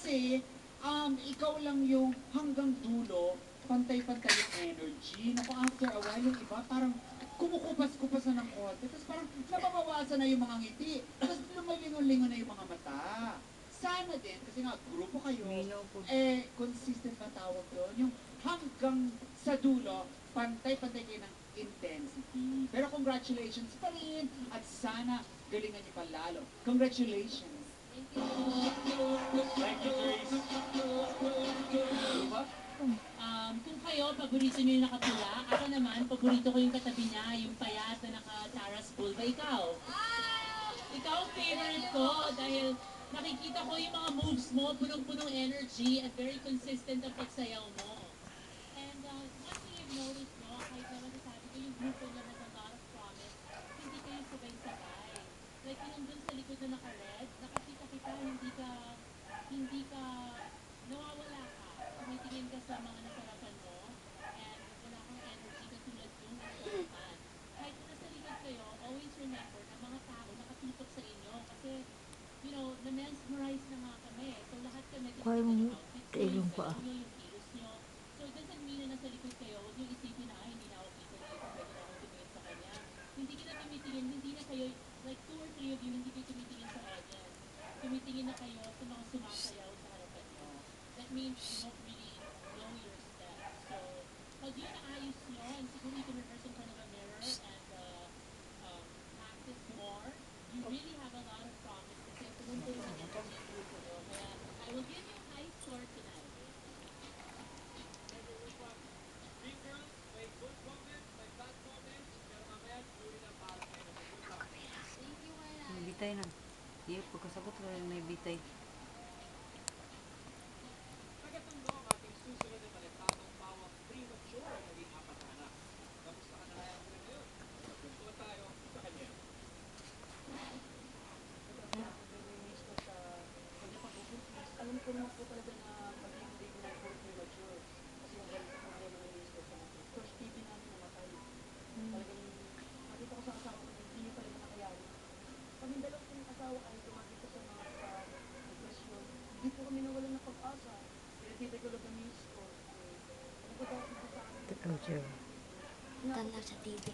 kasi, ikaw lang yung hanggang dulo, pantay-pantay yung energy. Naku, after a while, yung iba parang kumukupas-kupas na ng konti. Tapos parang nababawasan na yung mga ngiti. Tapos lumalingon-lingon na yung mga mata. Sana din, kasi nga, grupo kayo, consistent na tawag doon. Yung hanggang sa dulo, pantay-pantay kayo ng intensity. Pero congratulations pa rin. At sana galingan niyo pa lalo. Congratulations. Thank you, Grace. Diba? Kung kayo, paborito nyo yung nakapula, ako naman, paborito ko yung katabi niya, yung payat na naka-Taras Bulba. Ikaw? Ikaw ang favorite ko dahil nakikita ko yung mga moves mo, punong-punong energy at very consistent ang pagsayaw mo. And one thing I've noticed, no, kahit na masasabi ko yung grupo niya has a lot of promise, hindi kayo sabay-sabay. Like yung nandun sa likod na naka-red, nakakita kita, hindi ka, nawawala ka. Tumitingin ka sa mga nasarapan mo, and wala kang energy katulad yung nasarapan. Kahit na nasa likod kayo, always remember na mga tao nakatutok sa inyo kasi, you know, na-mesmerize na nga kami. So lahat kami, Kaya yung mo outfits nyo, tailong yung pa. galaw nyo, yung kilos nyo. So it doesn't mean na nasa likod kayo, huwag nyo isipin na, hindi na ako kita dito, pwede na akong tumingin sa kanya. Hindi kita tumitingin, hindi na kayo, like 2 or 3 of you, hindi kayo tumitingin sa audience. Tumitingin na kayo sa mga sumasayaw sa harapan nyo. That means you don't really know your steps. So, pag yun naayos nyo, and siguro you can rehearse in front of a mirror and practice more, you really have a lot of promise kasi pumunta yung energy yung grupo nyo. Kaya, I will give you a high score tonight. Dream Girls, may good moments, may bad moments, pero mamaya jury na para kayo. Good luck. May bitay na. Iya, pagkasabot wala may bitay. Nagatundo ang ating susunod na balitabang pawang premature ang naging apat na anak. Kamusta ka na kaya mo ngayon? Magkuntuan tayo sa kanya. Alam ko naman po talaga na pag-ibig ko ng puro premature. Kasi yung health problema ng mister ko. First TV namin namatay. Talagang nakita ko sa asawa ko na hindi niya talaga nakayanin. Kami dalawa kong asawa ay tumakita sa mga depression. Hindi po kami nawalan ng pag-asa. Pinatibay ko lang ng miss ko. Ano ba dapat ito sa amin? Totoo siya. Tanda sa TV.